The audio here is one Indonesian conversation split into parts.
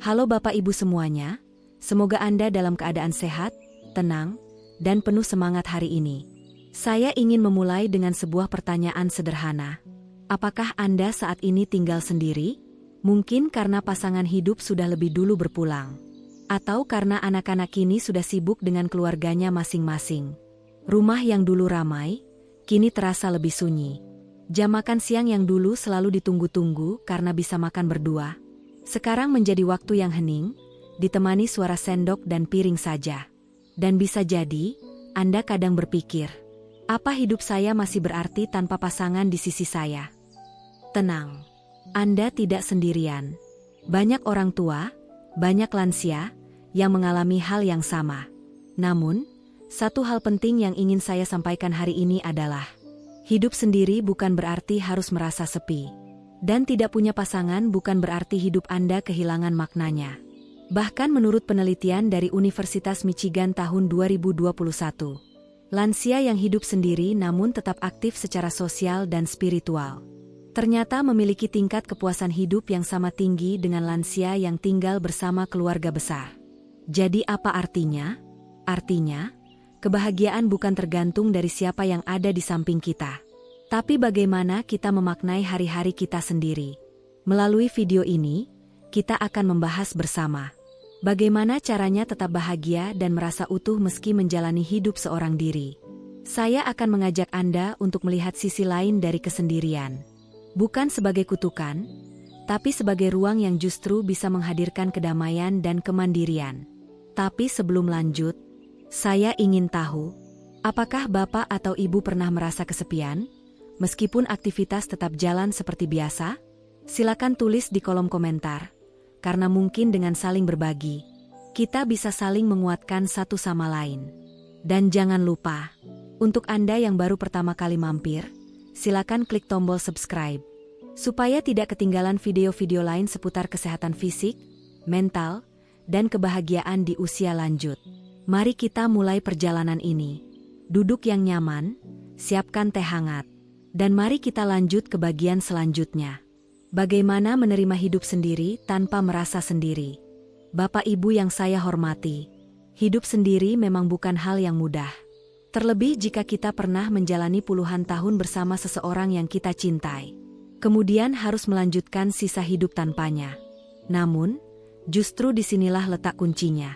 Halo Bapak Ibu semuanya, semoga Anda dalam keadaan sehat, tenang, dan penuh semangat hari ini. Saya ingin memulai dengan sebuah pertanyaan sederhana. Apakah Anda saat ini tinggal sendiri? Mungkin karena pasangan hidup sudah lebih dulu berpulang. Atau karena anak-anak kini sudah sibuk dengan keluarganya masing-masing. Rumah yang dulu ramai, kini terasa lebih sunyi. Jam makan siang yang dulu selalu ditunggu-tunggu karena bisa makan berdua, sekarang menjadi waktu yang hening, ditemani suara sendok dan piring saja. Dan bisa jadi, Anda kadang berpikir, apa hidup saya masih berarti tanpa pasangan di sisi saya? Tenang, Anda tidak sendirian. Banyak orang tua, banyak lansia, yang mengalami hal yang sama. Namun, satu hal penting yang ingin saya sampaikan hari ini adalah, hidup sendiri bukan berarti harus merasa sepi. Dan tidak punya pasangan bukan berarti hidup Anda kehilangan maknanya. Bahkan menurut penelitian dari Universitas Michigan tahun 2021, lansia yang hidup sendiri namun tetap aktif secara sosial dan spiritual, ternyata memiliki tingkat kepuasan hidup yang sama tinggi dengan lansia yang tinggal bersama keluarga besar. Jadi apa artinya? Artinya, kebahagiaan bukan tergantung dari siapa yang ada di samping kita, tapi bagaimana kita memaknai hari-hari kita sendiri. Melalui video ini, kita akan membahas bersama bagaimana caranya tetap bahagia dan merasa utuh meski menjalani hidup seorang diri. Saya akan mengajak Anda untuk melihat sisi lain dari kesendirian. Bukan sebagai kutukan, tapi sebagai ruang yang justru bisa menghadirkan kedamaian dan kemandirian. Tapi sebelum lanjut, saya ingin tahu, apakah Bapak atau Ibu pernah merasa kesepian? Meskipun aktivitas tetap jalan seperti biasa? Silakan tulis di kolom komentar, karena mungkin dengan saling berbagi, kita bisa saling menguatkan satu sama lain. Dan jangan lupa, untuk Anda yang baru pertama kali mampir, silakan klik tombol subscribe, supaya tidak ketinggalan video-video lain seputar kesehatan fisik, mental, dan kebahagiaan di usia lanjut. Mari kita mulai perjalanan ini. Duduk yang nyaman, siapkan teh hangat. Dan mari kita lanjut ke bagian selanjutnya. Bagaimana menerima hidup sendiri tanpa merasa sendiri? Bapak Ibu yang saya hormati, hidup sendiri memang bukan hal yang mudah. Terlebih jika kita pernah menjalani puluhan tahun bersama seseorang yang kita cintai, kemudian harus melanjutkan sisa hidup tanpanya. Namun, justru disinilah letak kuncinya.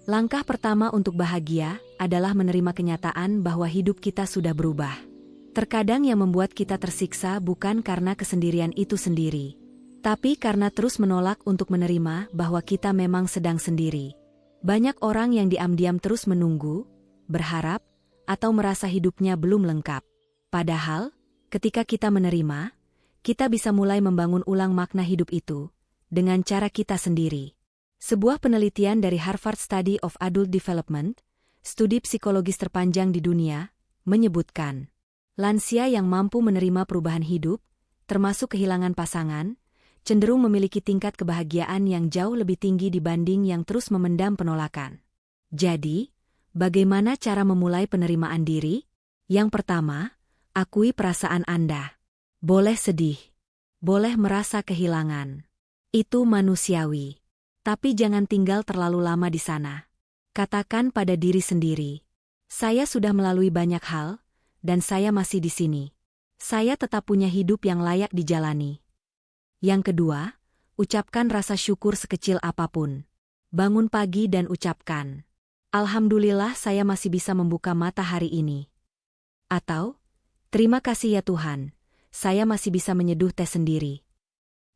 Langkah pertama untuk bahagia adalah menerima kenyataan bahwa hidup kita sudah berubah. Terkadang yang membuat kita tersiksa bukan karena kesendirian itu sendiri, tapi karena terus menolak untuk menerima bahwa kita memang sedang sendiri. Banyak orang yang diam-diam terus menunggu, berharap, atau merasa hidupnya belum lengkap. Padahal, ketika kita menerima, kita bisa mulai membangun ulang makna hidup itu, dengan cara kita sendiri. Sebuah penelitian dari Harvard Study of Adult Development, studi psikologis terpanjang di dunia, menyebutkan, lansia yang mampu menerima perubahan hidup, termasuk kehilangan pasangan, cenderung memiliki tingkat kebahagiaan yang jauh lebih tinggi dibanding yang terus memendam penolakan. Jadi, bagaimana cara memulai penerimaan diri? Yang pertama, akui perasaan Anda. Boleh sedih, boleh merasa kehilangan. Itu manusiawi. Tapi jangan tinggal terlalu lama di sana. Katakan pada diri sendiri, saya sudah melalui banyak hal, dan saya masih di sini. Saya tetap punya hidup yang layak dijalani. Yang kedua, ucapkan rasa syukur sekecil apapun. Bangun pagi dan ucapkan, Alhamdulillah saya masih bisa membuka mata hari ini. Atau, terima kasih ya Tuhan, saya masih bisa menyeduh teh sendiri.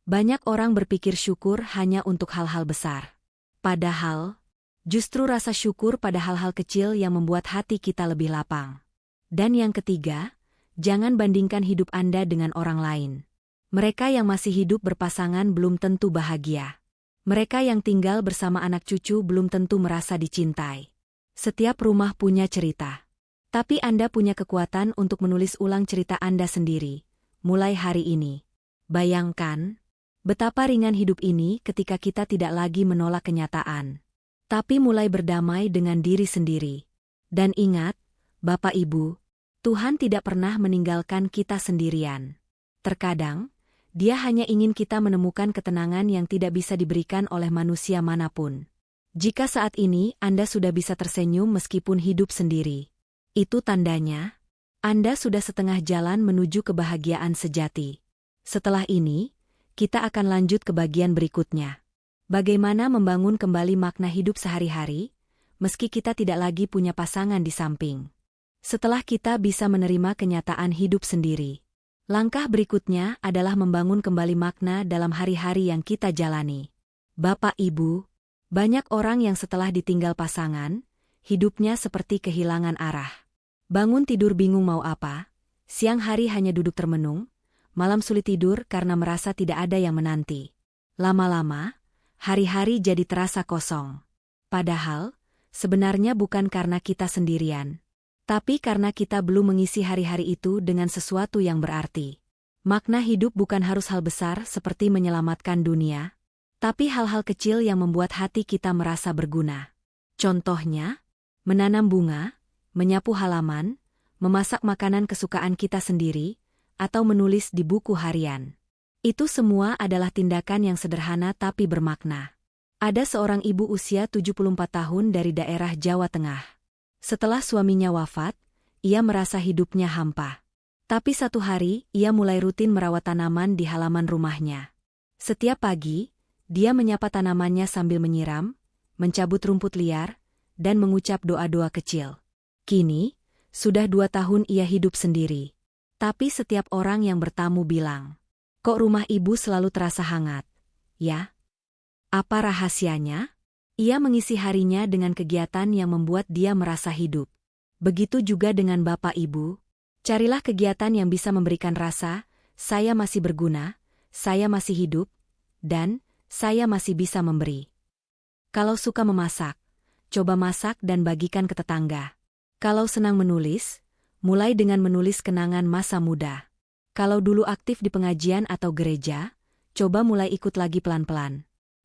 Banyak orang berpikir syukur hanya untuk hal-hal besar. Padahal, justru rasa syukur pada hal-hal kecil yang membuat hati kita lebih lapang. Dan yang ketiga, jangan bandingkan hidup Anda dengan orang lain. Mereka yang masih hidup berpasangan belum tentu bahagia. Mereka yang tinggal bersama anak cucu belum tentu merasa dicintai. Setiap rumah punya cerita. Tapi Anda punya kekuatan untuk menulis ulang cerita Anda sendiri, mulai hari ini. Bayangkan, betapa ringan hidup ini ketika kita tidak lagi menolak kenyataan, tapi mulai berdamai dengan diri sendiri. Dan ingat, Bapak Ibu, Tuhan tidak pernah meninggalkan kita sendirian. Terkadang, Dia hanya ingin kita menemukan ketenangan yang tidak bisa diberikan oleh manusia manapun. Jika saat ini Anda sudah bisa tersenyum meskipun hidup sendiri, itu tandanya Anda sudah setengah jalan menuju kebahagiaan sejati. Setelah ini, kita akan lanjut ke bagian berikutnya. Bagaimana membangun kembali makna hidup sehari-hari, meski kita tidak lagi punya pasangan di samping. Setelah kita bisa menerima kenyataan hidup sendiri, langkah berikutnya adalah membangun kembali makna dalam hari-hari yang kita jalani. Bapak Ibu, banyak orang yang setelah ditinggal pasangan, hidupnya seperti kehilangan arah. Bangun tidur bingung mau apa, siang hari hanya duduk termenung, malam sulit tidur karena merasa tidak ada yang menanti. Lama-lama, hari-hari jadi terasa kosong. Padahal, sebenarnya bukan karena kita sendirian, tapi karena kita belum mengisi hari-hari itu dengan sesuatu yang berarti. Makna hidup bukan harus hal besar seperti menyelamatkan dunia, tapi hal-hal kecil yang membuat hati kita merasa berguna. Contohnya, menanam bunga, menyapu halaman, memasak makanan kesukaan kita sendiri, atau menulis di buku harian. Itu semua adalah tindakan yang sederhana tapi bermakna. Ada seorang ibu usia 74 tahun dari daerah Jawa Tengah. Setelah suaminya wafat, ia merasa hidupnya hampa. Tapi satu hari, ia mulai rutin merawat tanaman di halaman rumahnya. Setiap pagi, dia menyapa tanamannya sambil menyiram, mencabut rumput liar, dan mengucap doa-doa kecil. Kini, sudah 2 tahun ia hidup sendiri. Tapi setiap orang yang bertamu bilang, "Kok rumah ibu selalu terasa hangat?" Ya? Apa rahasianya? Ia mengisi harinya dengan kegiatan yang membuat dia merasa hidup. Begitu juga dengan Bapak Ibu. Carilah kegiatan yang bisa memberikan rasa, saya masih berguna, saya masih hidup, dan saya masih bisa memberi. Kalau suka memasak, coba masak dan bagikan ke tetangga. Kalau senang menulis, mulai dengan menulis kenangan masa muda. Kalau dulu aktif di pengajian atau gereja, coba mulai ikut lagi pelan-pelan.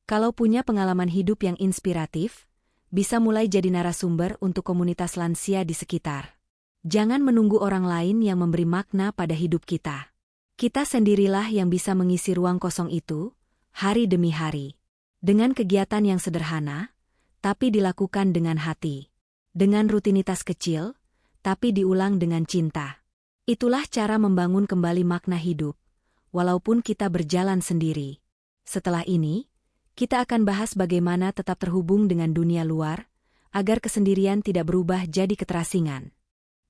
Kalau punya pengalaman hidup yang inspiratif, bisa mulai jadi narasumber untuk komunitas lansia di sekitar. Jangan menunggu orang lain yang memberi makna pada hidup kita. Kita sendirilah yang bisa mengisi ruang kosong itu, hari demi hari. Dengan kegiatan yang sederhana, tapi dilakukan dengan hati. Dengan rutinitas kecil, tapi diulang dengan cinta. Itulah cara membangun kembali makna hidup, walaupun kita berjalan sendiri. Setelah ini, kita akan bahas bagaimana tetap terhubung dengan dunia luar, agar kesendirian tidak berubah jadi keterasingan.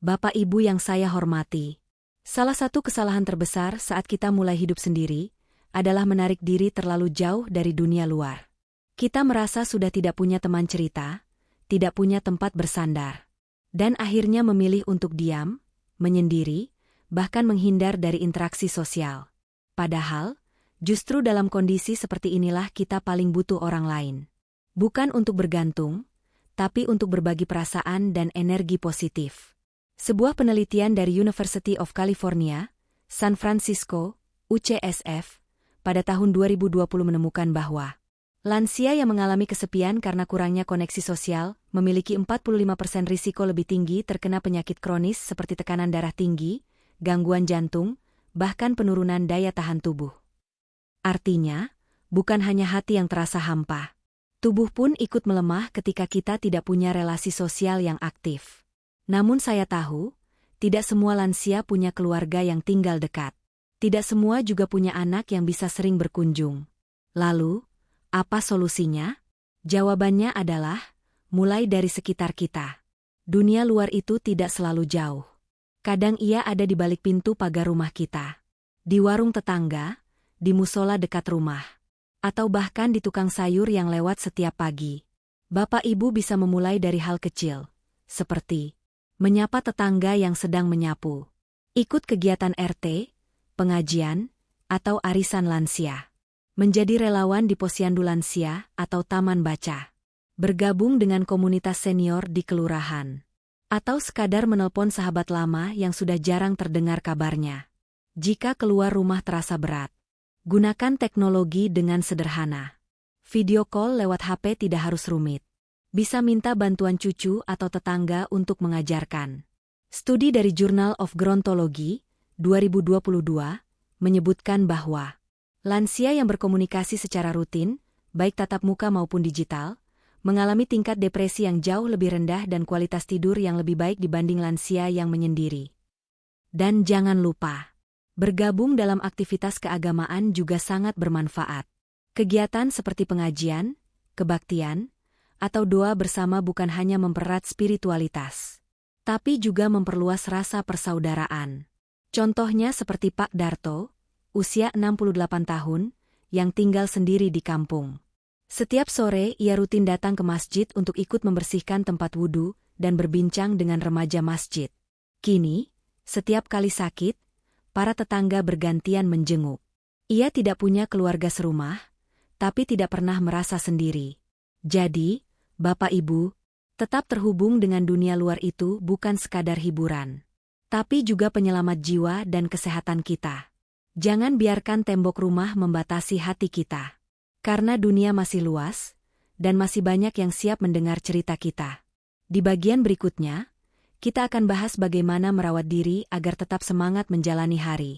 Bapak Ibu yang saya hormati, salah satu kesalahan terbesar saat kita mulai hidup sendiri, adalah menarik diri terlalu jauh dari dunia luar. Kita merasa sudah tidak punya teman cerita, tidak punya tempat bersandar, dan akhirnya memilih untuk diam, menyendiri, bahkan menghindar dari interaksi sosial. Padahal, justru dalam kondisi seperti inilah kita paling butuh orang lain. Bukan untuk bergantung, tapi untuk berbagi perasaan dan energi positif. Sebuah penelitian dari University of California, San Francisco, UCSF, pada tahun 2020 menemukan bahwa lansia yang mengalami kesepian karena kurangnya koneksi sosial memiliki 45% risiko lebih tinggi terkena penyakit kronis seperti tekanan darah tinggi, gangguan jantung, bahkan penurunan daya tahan tubuh. Artinya, bukan hanya hati yang terasa hampa. Tubuh pun ikut melemah ketika kita tidak punya relasi sosial yang aktif. Namun saya tahu, tidak semua lansia punya keluarga yang tinggal dekat. Tidak semua juga punya anak yang bisa sering berkunjung. Lalu, apa solusinya? Jawabannya adalah, mulai dari sekitar kita. Dunia luar itu tidak selalu jauh. Kadang ia ada di balik pintu pagar rumah kita. Di warung tetangga, di musola dekat rumah, atau bahkan di tukang sayur yang lewat setiap pagi. Bapak Ibu bisa memulai dari hal kecil, seperti menyapa tetangga yang sedang menyapu, ikut kegiatan RT, pengajian, atau arisan lansia, menjadi relawan di posyandu lansia atau taman baca, bergabung dengan komunitas senior di kelurahan, atau sekadar menelpon sahabat lama yang sudah jarang terdengar kabarnya. Jika keluar rumah terasa berat, gunakan teknologi dengan sederhana. Video call lewat HP tidak harus rumit. Bisa minta bantuan cucu atau tetangga untuk mengajarkan. Studi dari Journal of Gerontology, 2022, menyebutkan bahwa Lansia yang berkomunikasi secara rutin, baik tatap muka maupun digital, mengalami tingkat depresi yang jauh lebih rendah dan kualitas tidur yang lebih baik dibanding lansia yang menyendiri. Dan jangan lupa, bergabung dalam aktivitas keagamaan juga sangat bermanfaat. Kegiatan seperti pengajian, kebaktian, atau doa bersama bukan hanya mempererat spiritualitas, tapi juga memperluas rasa persaudaraan. Contohnya seperti Pak Darto, usia 68 tahun, yang tinggal sendiri di kampung. Setiap sore ia rutin datang ke masjid untuk ikut membersihkan tempat wudhu dan berbincang dengan remaja masjid. Kini, setiap kali sakit, para tetangga bergantian menjenguk. Ia tidak punya keluarga serumah, tapi tidak pernah merasa sendiri. Jadi, Bapak Ibu, tetap terhubung dengan dunia luar itu bukan sekadar hiburan, tapi juga penyelamat jiwa dan kesehatan kita. Jangan biarkan tembok rumah membatasi hati kita. Karena dunia masih luas, dan masih banyak yang siap mendengar cerita kita. Di bagian berikutnya, kita akan bahas bagaimana merawat diri agar tetap semangat menjalani hari.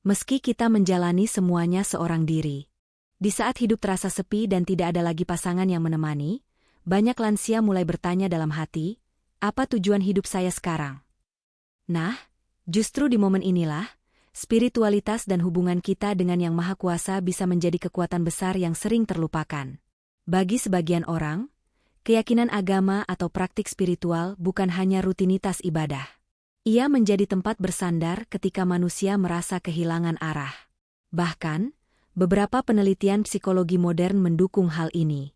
Meski kita menjalani semuanya seorang diri. Di saat hidup terasa sepi dan tidak ada lagi pasangan yang menemani, banyak lansia mulai bertanya dalam hati, apa tujuan hidup saya sekarang? Nah, justru di momen inilah, spiritualitas dan hubungan kita dengan Yang Maha Kuasa bisa menjadi kekuatan besar yang sering terlupakan. Bagi sebagian orang, keyakinan agama atau praktik spiritual bukan hanya rutinitas ibadah. Ia menjadi tempat bersandar ketika manusia merasa kehilangan arah. Bahkan, beberapa penelitian psikologi modern mendukung hal ini.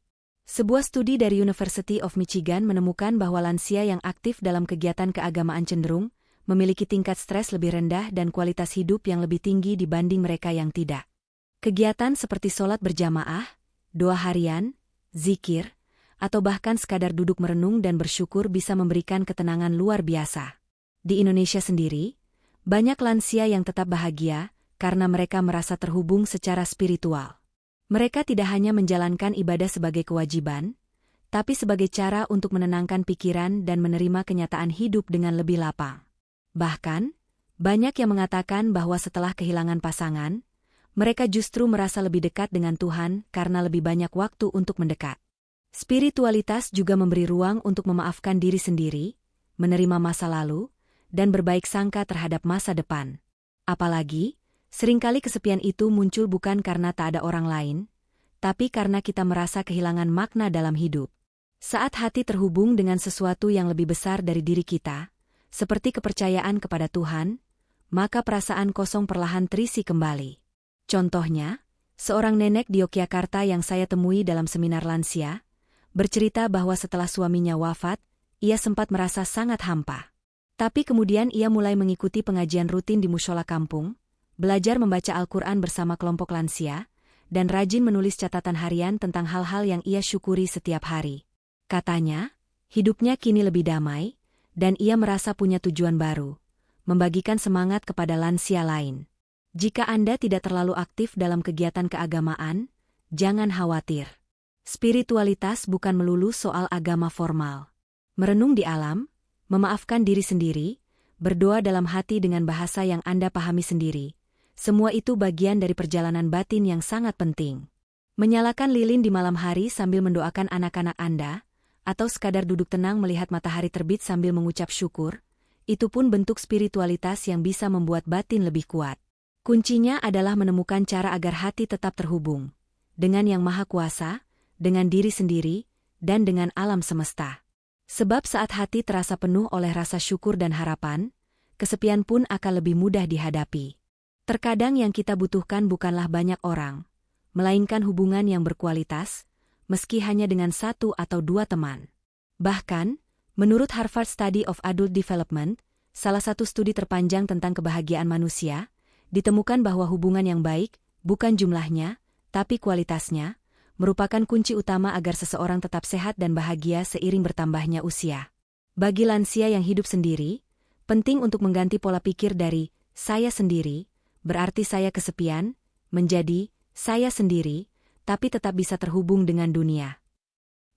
Sebuah studi dari University of Michigan menemukan bahwa lansia yang aktif dalam kegiatan keagamaan cenderung memiliki tingkat stres lebih rendah dan kualitas hidup yang lebih tinggi dibanding mereka yang tidak. Kegiatan seperti sholat berjamaah, doa harian, zikir, atau bahkan sekadar duduk merenung dan bersyukur bisa memberikan ketenangan luar biasa. Di Indonesia sendiri, banyak lansia yang tetap bahagia karena mereka merasa terhubung secara spiritual. Mereka tidak hanya menjalankan ibadah sebagai kewajiban, tapi sebagai cara untuk menenangkan pikiran dan menerima kenyataan hidup dengan lebih lapang. Bahkan, banyak yang mengatakan bahwa setelah kehilangan pasangan, mereka justru merasa lebih dekat dengan Tuhan karena lebih banyak waktu untuk mendekat. Spiritualitas juga memberi ruang untuk memaafkan diri sendiri, menerima masa lalu, dan berbaik sangka terhadap masa depan. Apalagi, seringkali kesepian itu muncul bukan karena tak ada orang lain, tapi karena kita merasa kehilangan makna dalam hidup. Saat hati terhubung dengan sesuatu yang lebih besar dari diri kita, seperti kepercayaan kepada Tuhan, maka perasaan kosong perlahan terisi kembali. Contohnya, seorang nenek di Yogyakarta yang saya temui dalam seminar lansia, bercerita bahwa setelah suaminya wafat, ia sempat merasa sangat hampa. Tapi kemudian ia mulai mengikuti pengajian rutin di mushola kampung, belajar membaca Al-Quran bersama kelompok lansia, dan rajin menulis catatan harian tentang hal-hal yang ia syukuri setiap hari. Katanya, hidupnya kini lebih damai, dan ia merasa punya tujuan baru, membagikan semangat kepada lansia lain. Jika Anda tidak terlalu aktif dalam kegiatan keagamaan, jangan khawatir. Spiritualitas bukan melulu soal agama formal. Merenung di alam, memaafkan diri sendiri, berdoa dalam hati dengan bahasa yang Anda pahami sendiri, semua itu bagian dari perjalanan batin yang sangat penting. Menyalakan lilin di malam hari sambil mendoakan anak-anak Anda, atau sekadar duduk tenang melihat matahari terbit sambil mengucap syukur, itu pun bentuk spiritualitas yang bisa membuat batin lebih kuat. Kuncinya adalah menemukan cara agar hati tetap terhubung dengan Yang Maha Kuasa, dengan diri sendiri, dan dengan alam semesta. Sebab saat hati terasa penuh oleh rasa syukur dan harapan, kesepian pun akan lebih mudah dihadapi. Terkadang yang kita butuhkan bukanlah banyak orang, melainkan hubungan yang berkualitas, meski hanya dengan 1 atau 2 teman. Bahkan, menurut Harvard Study of Adult Development, salah satu studi terpanjang tentang kebahagiaan manusia, ditemukan bahwa hubungan yang baik, bukan jumlahnya, tapi kualitasnya, merupakan kunci utama agar seseorang tetap sehat dan bahagia seiring bertambahnya usia. Bagi lansia yang hidup sendiri, penting untuk mengganti pola pikir dari "saya sendiri", berarti saya kesepian, menjadi "saya sendiri", tapi tetap bisa terhubung dengan dunia.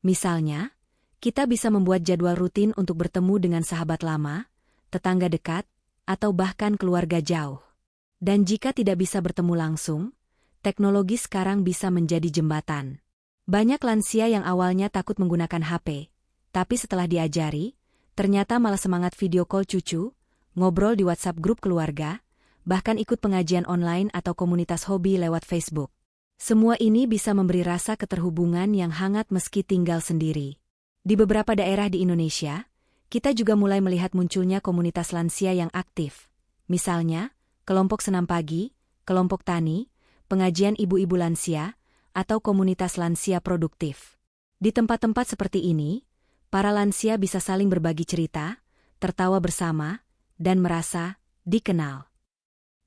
Misalnya, kita bisa membuat jadwal rutin untuk bertemu dengan sahabat lama, tetangga dekat, atau bahkan keluarga jauh. Dan jika tidak bisa bertemu langsung, teknologi sekarang bisa menjadi jembatan. Banyak lansia yang awalnya takut menggunakan HP, tapi setelah diajari, ternyata malah semangat video call cucu, ngobrol di WhatsApp grup keluarga, bahkan ikut pengajian online atau komunitas hobi lewat Facebook. Semua ini bisa memberi rasa keterhubungan yang hangat meski tinggal sendiri. Di beberapa daerah di Indonesia, kita juga mulai melihat munculnya komunitas lansia yang aktif. Misalnya, kelompok senam pagi, kelompok tani, pengajian ibu-ibu lansia, atau komunitas lansia produktif. Di tempat-tempat seperti ini, para lansia bisa saling berbagi cerita, tertawa bersama, dan merasa dikenal.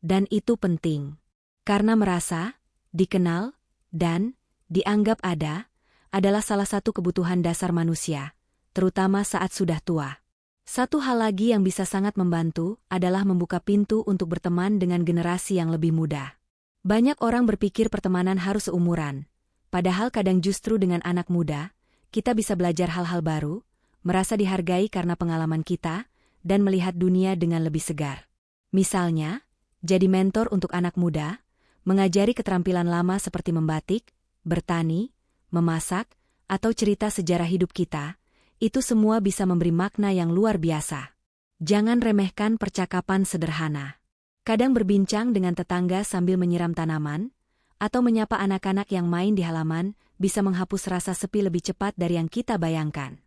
Dan itu penting. Karena merasa dikenal dan dianggap ada adalah salah satu kebutuhan dasar manusia, terutama saat sudah tua. Satu hal lagi yang bisa sangat membantu adalah membuka pintu untuk berteman dengan generasi yang lebih muda. Banyak orang berpikir pertemanan harus seumuran, padahal kadang justru dengan anak muda, kita bisa belajar hal-hal baru, merasa dihargai karena pengalaman kita, dan melihat dunia dengan lebih segar. Misalnya, jadi mentor untuk anak muda, mengajari keterampilan lama seperti membatik, bertani, memasak, atau cerita sejarah hidup kita, itu semua bisa memberi makna yang luar biasa. Jangan remehkan percakapan sederhana. Kadang berbincang dengan tetangga sambil menyiram tanaman, atau menyapa anak-anak yang main di halaman, bisa menghapus rasa sepi lebih cepat dari yang kita bayangkan.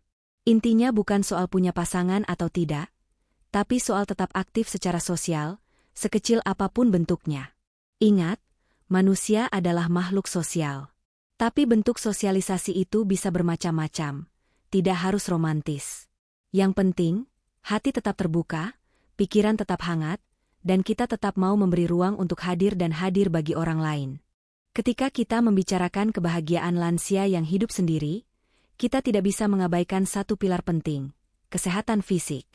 Intinya bukan soal punya pasangan atau tidak, tapi soal tetap aktif secara sosial, sekecil apapun bentuknya. Ingat, manusia adalah makhluk sosial. Tapi bentuk sosialisasi itu bisa bermacam-macam, tidak harus romantis. Yang penting, hati tetap terbuka, pikiran tetap hangat, dan kita tetap mau memberi ruang untuk hadir dan hadir bagi orang lain. Ketika kita membicarakan kebahagiaan lansia yang hidup sendiri, kita tidak bisa mengabaikan satu pilar penting, kesehatan fisik.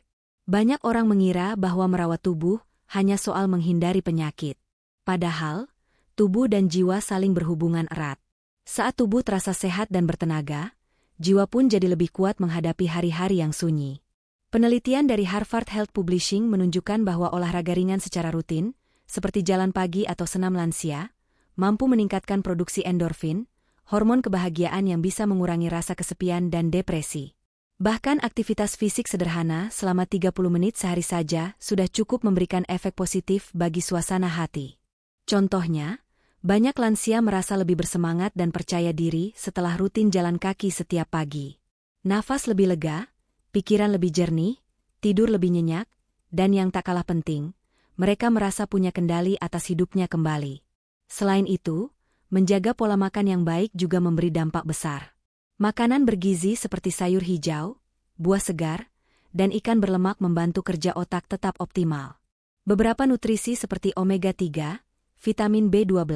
Banyak orang mengira bahwa merawat tubuh hanya soal menghindari penyakit. Padahal, tubuh dan jiwa saling berhubungan erat. Saat tubuh terasa sehat dan bertenaga, jiwa pun jadi lebih kuat menghadapi hari-hari yang sunyi. Penelitian dari Harvard Health Publishing menunjukkan bahwa olahraga ringan secara rutin, seperti jalan pagi atau senam lansia, mampu meningkatkan produksi endorfin, hormon kebahagiaan yang bisa mengurangi rasa kesepian dan depresi. Bahkan aktivitas fisik sederhana selama 30 menit sehari saja sudah cukup memberikan efek positif bagi suasana hati. Contohnya, banyak lansia merasa lebih bersemangat dan percaya diri setelah rutin jalan kaki setiap pagi. Nafas lebih lega, pikiran lebih jernih, tidur lebih nyenyak, dan yang tak kalah penting, mereka merasa punya kendali atas hidupnya kembali. Selain itu, menjaga pola makan yang baik juga memberi dampak besar. Makanan bergizi seperti sayur hijau, buah segar, dan ikan berlemak membantu kerja otak tetap optimal. Beberapa nutrisi seperti omega-3, vitamin B12,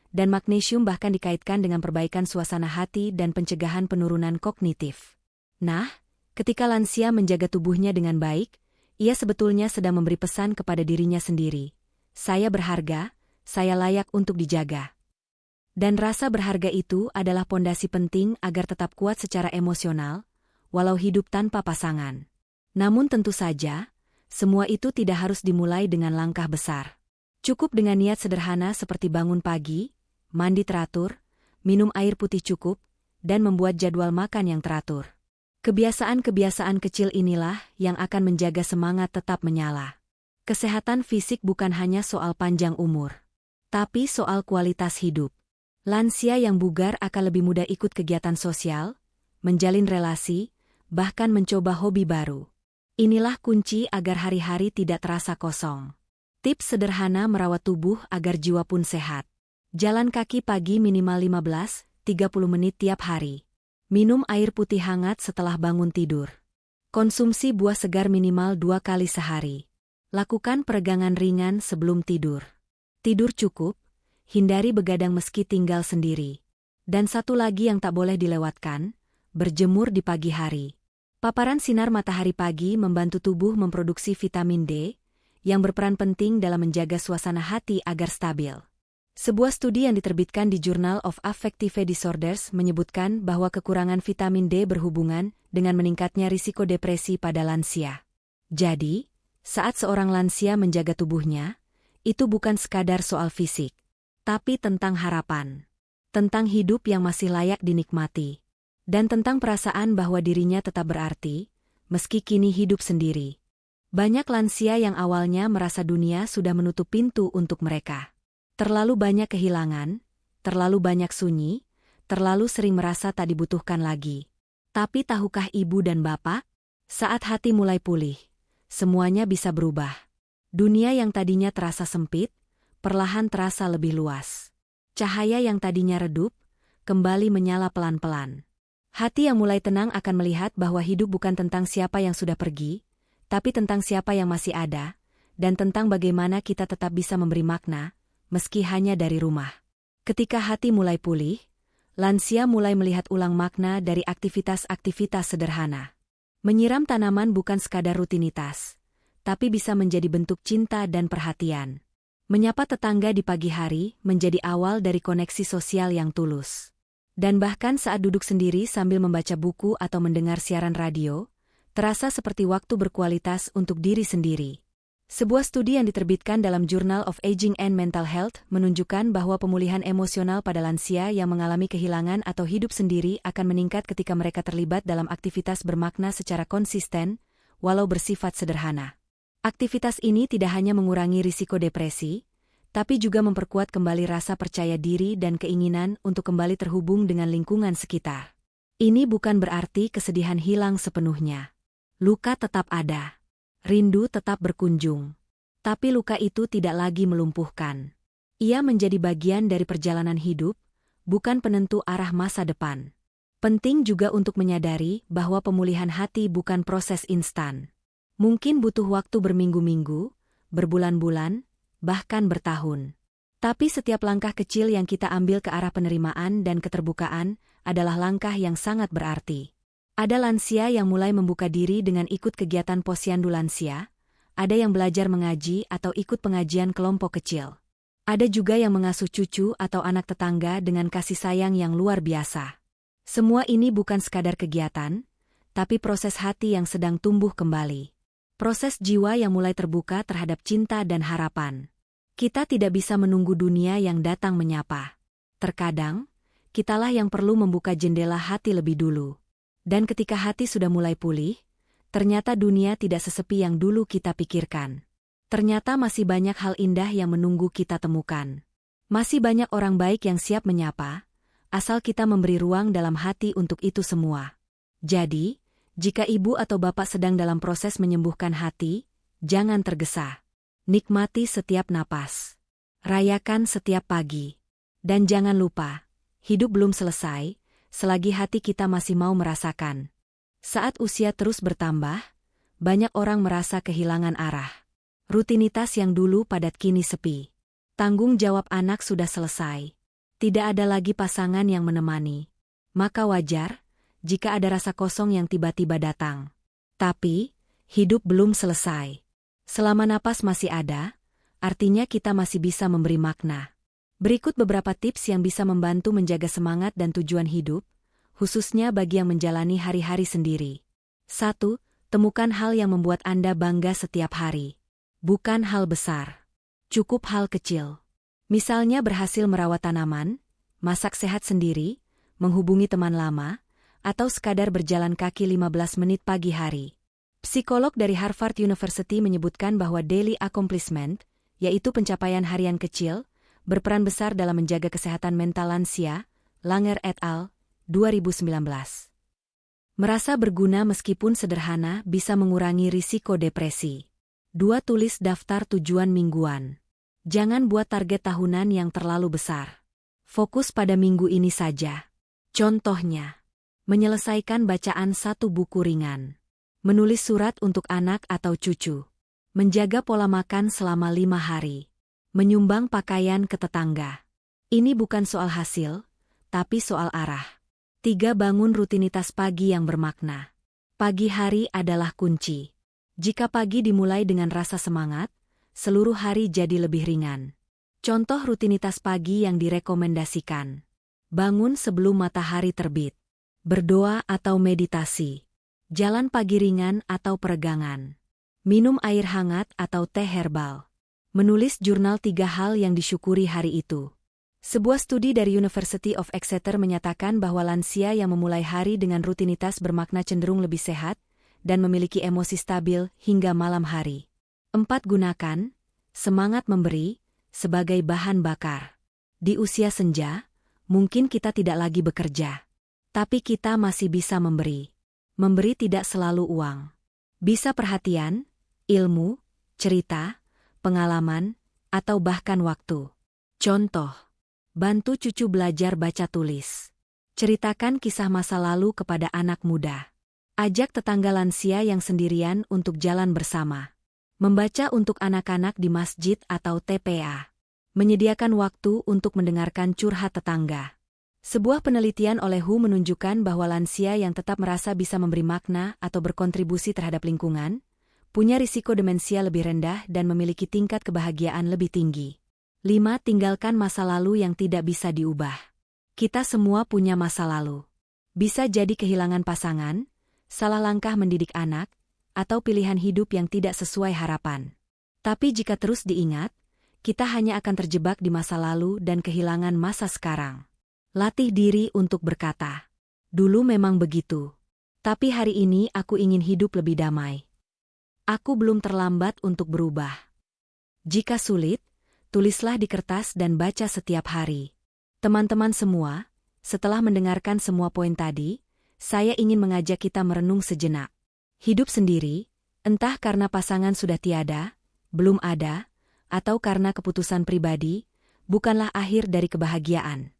dan magnesium bahkan dikaitkan dengan perbaikan suasana hati dan pencegahan penurunan kognitif. Nah, ketika lansia menjaga tubuhnya dengan baik, ia sebetulnya sedang memberi pesan kepada dirinya sendiri. Saya berharga, saya layak untuk dijaga. Dan rasa berharga itu adalah pondasi penting agar tetap kuat secara emosional, walau hidup tanpa pasangan. Namun tentu saja, semua itu tidak harus dimulai dengan langkah besar. Cukup dengan niat sederhana seperti bangun pagi, mandi teratur, minum air putih cukup, dan membuat jadwal makan yang teratur. Kebiasaan-kebiasaan kecil inilah yang akan menjaga semangat tetap menyala. Kesehatan fisik bukan hanya soal panjang umur, tapi soal kualitas hidup. Lansia yang bugar akan lebih mudah ikut kegiatan sosial, menjalin relasi, bahkan mencoba hobi baru. Inilah kunci agar hari-hari tidak terasa kosong. Tips sederhana merawat tubuh agar jiwa pun sehat. Jalan kaki pagi minimal 15-30 menit tiap hari. Minum air putih hangat setelah bangun tidur. Konsumsi buah segar minimal 2 kali sehari. Lakukan peregangan ringan sebelum tidur. Tidur cukup, hindari begadang meski tinggal sendiri. Dan satu lagi yang tak boleh dilewatkan, berjemur di pagi hari. Paparan sinar matahari pagi membantu tubuh memproduksi vitamin D, yang berperan penting dalam menjaga suasana hati agar stabil. Sebuah studi yang diterbitkan di Journal of Affective Disorders menyebutkan bahwa kekurangan vitamin D berhubungan dengan meningkatnya risiko depresi pada lansia. Jadi, saat seorang lansia menjaga tubuhnya, itu bukan sekadar soal fisik. tapi tentang harapan. Tentang hidup yang masih layak dinikmati. Dan tentang perasaan bahwa dirinya tetap berarti, meski kini hidup sendiri. Banyak lansia yang awalnya merasa dunia sudah menutup pintu untuk mereka. Terlalu banyak kehilangan, terlalu banyak sunyi, terlalu sering merasa tak dibutuhkan lagi. Tapi tahukah ibu dan bapak? Saat hati mulai pulih, semuanya bisa berubah. Dunia yang tadinya terasa sempit, perlahan terasa lebih luas. Cahaya yang tadinya redup, kembali menyala pelan-pelan. Hati yang mulai tenang akan melihat bahwa hidup bukan tentang siapa yang sudah pergi, tapi tentang siapa yang masih ada, dan tentang bagaimana kita tetap bisa memberi makna, meski hanya dari rumah. Ketika hati mulai pulih, lansia mulai melihat ulang makna dari aktivitas-aktivitas sederhana. Menyiram tanaman bukan sekadar rutinitas, tapi bisa menjadi bentuk cinta dan perhatian. Menyapa tetangga di pagi hari menjadi awal dari koneksi sosial yang tulus. Dan bahkan saat duduk sendiri sambil membaca buku atau mendengar siaran radio, terasa seperti waktu berkualitas untuk diri sendiri. Sebuah studi yang diterbitkan dalam Journal of Aging and Mental Health menunjukkan bahwa pemulihan emosional pada lansia yang mengalami kehilangan atau hidup sendiri akan meningkat ketika mereka terlibat dalam aktivitas bermakna secara konsisten, walau bersifat sederhana. Aktivitas ini tidak hanya mengurangi risiko depresi, tapi juga memperkuat kembali rasa percaya diri dan keinginan untuk kembali terhubung dengan lingkungan sekitar. Ini bukan berarti kesedihan hilang sepenuhnya. Luka tetap ada. Rindu tetap berkunjung. Tapi luka itu tidak lagi melumpuhkan. Ia menjadi bagian dari perjalanan hidup, bukan penentu arah masa depan. Penting juga untuk menyadari bahwa pemulihan hati bukan proses instan. Mungkin butuh waktu berminggu-minggu, berbulan-bulan, bahkan bertahun. Tapi setiap langkah kecil yang kita ambil ke arah penerimaan dan keterbukaan adalah langkah yang sangat berarti. Ada lansia yang mulai membuka diri dengan ikut kegiatan posyandu lansia, ada yang belajar mengaji atau ikut pengajian kelompok kecil. Ada juga yang mengasuh cucu atau anak tetangga dengan kasih sayang yang luar biasa. Semua ini bukan sekadar kegiatan, tapi proses hati yang sedang tumbuh kembali. Proses jiwa yang mulai terbuka terhadap cinta dan harapan. Kita tidak bisa menunggu dunia yang datang menyapa. Terkadang, kitalah yang perlu membuka jendela hati lebih dulu. Dan ketika hati sudah mulai pulih, ternyata dunia tidak sesepi yang dulu kita pikirkan. Ternyata masih banyak hal indah yang menunggu kita temukan. Masih banyak orang baik yang siap menyapa, asal kita memberi ruang dalam hati untuk itu semua. Jadi, jika ibu atau bapak sedang dalam proses menyembuhkan hati, jangan tergesa. Nikmati setiap napas. Rayakan setiap pagi. Dan jangan lupa, hidup belum selesai, selagi hati kita masih mau merasakan. Saat usia terus bertambah, banyak orang merasa kehilangan arah. Rutinitas yang dulu padat kini sepi. Tanggung jawab anak sudah selesai. Tidak ada lagi pasangan yang menemani. Maka wajar, jika ada rasa kosong yang tiba-tiba datang. Tapi, hidup belum selesai. Selama napas masih ada, artinya kita masih bisa memberi makna. Berikut beberapa tips yang bisa membantu menjaga semangat dan tujuan hidup, khususnya bagi yang menjalani hari-hari sendiri. 1. Temukan hal yang membuat Anda bangga setiap hari. Bukan hal besar. Cukup hal kecil. Misalnya berhasil merawat tanaman, masak sehat sendiri, menghubungi teman lama, atau sekadar berjalan kaki 15 menit pagi hari. Psikolog dari Harvard University menyebutkan bahwa daily accomplishment, yaitu pencapaian harian kecil, berperan besar dalam menjaga kesehatan mental lansia, Langer et al., 2019. Merasa berguna meskipun sederhana bisa mengurangi risiko depresi. 2. Tulis daftar tujuan mingguan. Jangan buat target tahunan yang terlalu besar. Fokus pada minggu ini saja. Contohnya, menyelesaikan bacaan satu buku ringan. Menulis surat untuk anak atau cucu. Menjaga pola makan selama 5 hari. Menyumbang pakaian ke tetangga. Ini bukan soal hasil, tapi soal arah. 3. Bangun rutinitas pagi yang bermakna. Pagi hari adalah kunci. Jika pagi dimulai dengan rasa semangat, seluruh hari jadi lebih ringan. Contoh rutinitas pagi yang direkomendasikan. Bangun sebelum matahari terbit. Berdoa atau meditasi. Jalan pagi ringan atau peregangan. Minum air hangat atau teh herbal. Menulis jurnal 3 hal yang disyukuri hari itu. Sebuah studi dari University of Exeter menyatakan bahwa lansia yang memulai hari dengan rutinitas bermakna cenderung lebih sehat dan memiliki emosi stabil hingga malam hari. 4. Gunakan semangat memberi sebagai bahan bakar. Di usia senja, mungkin kita tidak lagi bekerja, tapi kita masih bisa memberi. Memberi tidak selalu uang. Bisa perhatian, ilmu, cerita, pengalaman, atau bahkan waktu. Contoh, bantu cucu belajar baca tulis. Ceritakan kisah masa lalu kepada anak muda. Ajak tetangga lansia yang sendirian untuk jalan bersama. Membaca untuk anak-anak di masjid atau TPA. Menyediakan waktu untuk mendengarkan curhat tetangga. Sebuah penelitian oleh WHO menunjukkan bahwa lansia yang tetap merasa bisa memberi makna atau berkontribusi terhadap lingkungan, punya risiko demensia lebih rendah dan memiliki tingkat kebahagiaan lebih tinggi. 5. Tinggalkan masa lalu yang tidak bisa diubah. Kita semua punya masa lalu. Bisa jadi kehilangan pasangan, salah langkah mendidik anak, atau pilihan hidup yang tidak sesuai harapan. Tapi jika terus diingat, kita hanya akan terjebak di masa lalu dan kehilangan masa sekarang. Latih diri untuk berkata, "Dulu memang begitu. Tapi hari ini aku ingin hidup lebih damai. Aku belum terlambat untuk berubah." Jika sulit, tulislah di kertas dan baca setiap hari. Teman-teman semua, setelah mendengarkan semua poin tadi, saya ingin mengajak kita merenung sejenak. Hidup sendiri, entah karena pasangan sudah tiada, belum ada, atau karena keputusan pribadi, bukanlah akhir dari kebahagiaan.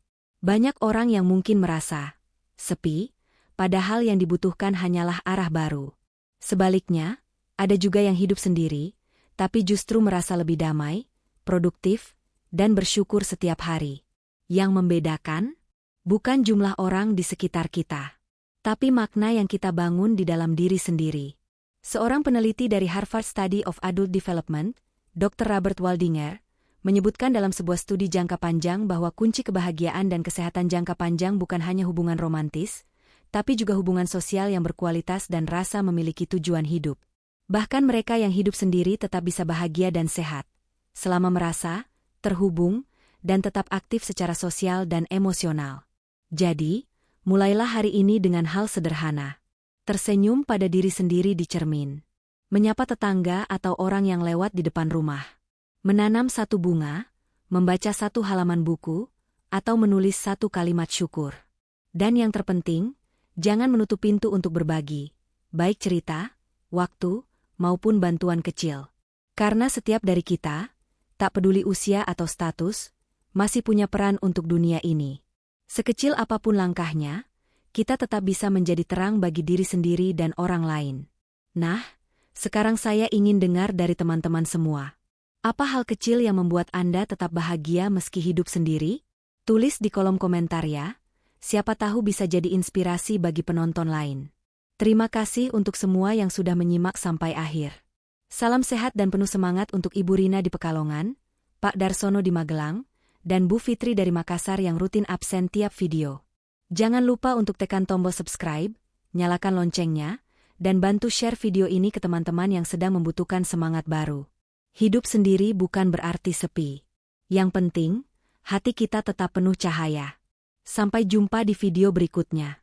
Banyak orang yang mungkin merasa sepi, padahal yang dibutuhkan hanyalah arah baru. Sebaliknya, ada juga yang hidup sendiri, tapi justru merasa lebih damai, produktif, dan bersyukur setiap hari. Yang membedakan, bukan jumlah orang di sekitar kita, tapi makna yang kita bangun di dalam diri sendiri. Seorang peneliti dari Harvard Study of Adult Development, Dr. Robert Waldinger, menyebutkan dalam sebuah studi jangka panjang bahwa kunci kebahagiaan dan kesehatan jangka panjang bukan hanya hubungan romantis, tapi juga hubungan sosial yang berkualitas dan rasa memiliki tujuan hidup. Bahkan mereka yang hidup sendiri tetap bisa bahagia dan sehat, selama merasa terhubung dan tetap aktif secara sosial dan emosional. Jadi, mulailah hari ini dengan hal sederhana. Tersenyum pada diri sendiri di cermin. Menyapa tetangga atau orang yang lewat di depan rumah. Menanam satu bunga, membaca satu halaman buku, atau menulis satu kalimat syukur. Dan yang terpenting, jangan menutup pintu untuk berbagi, baik cerita, waktu, maupun bantuan kecil. Karena setiap dari kita, tak peduli usia atau status, masih punya peran untuk dunia ini. Sekecil apapun langkahnya, kita tetap bisa menjadi terang bagi diri sendiri dan orang lain. Nah, sekarang saya ingin dengar dari teman-teman semua. Apa hal kecil yang membuat Anda tetap bahagia meski hidup sendiri? Tulis di kolom komentar ya. Siapa tahu bisa jadi inspirasi bagi penonton lain. Terima kasih untuk semua yang sudah menyimak sampai akhir. Salam sehat dan penuh semangat untuk Ibu Rina di Pekalongan, Pak Darsono di Magelang, dan Bu Fitri dari Makassar yang rutin absen tiap video. Jangan lupa untuk tekan tombol subscribe, nyalakan loncengnya, dan bantu share video ini ke teman-teman yang sedang membutuhkan semangat baru. Hidup sendiri bukan berarti sepi. Yang penting, hati kita tetap penuh cahaya. Sampai jumpa di video berikutnya.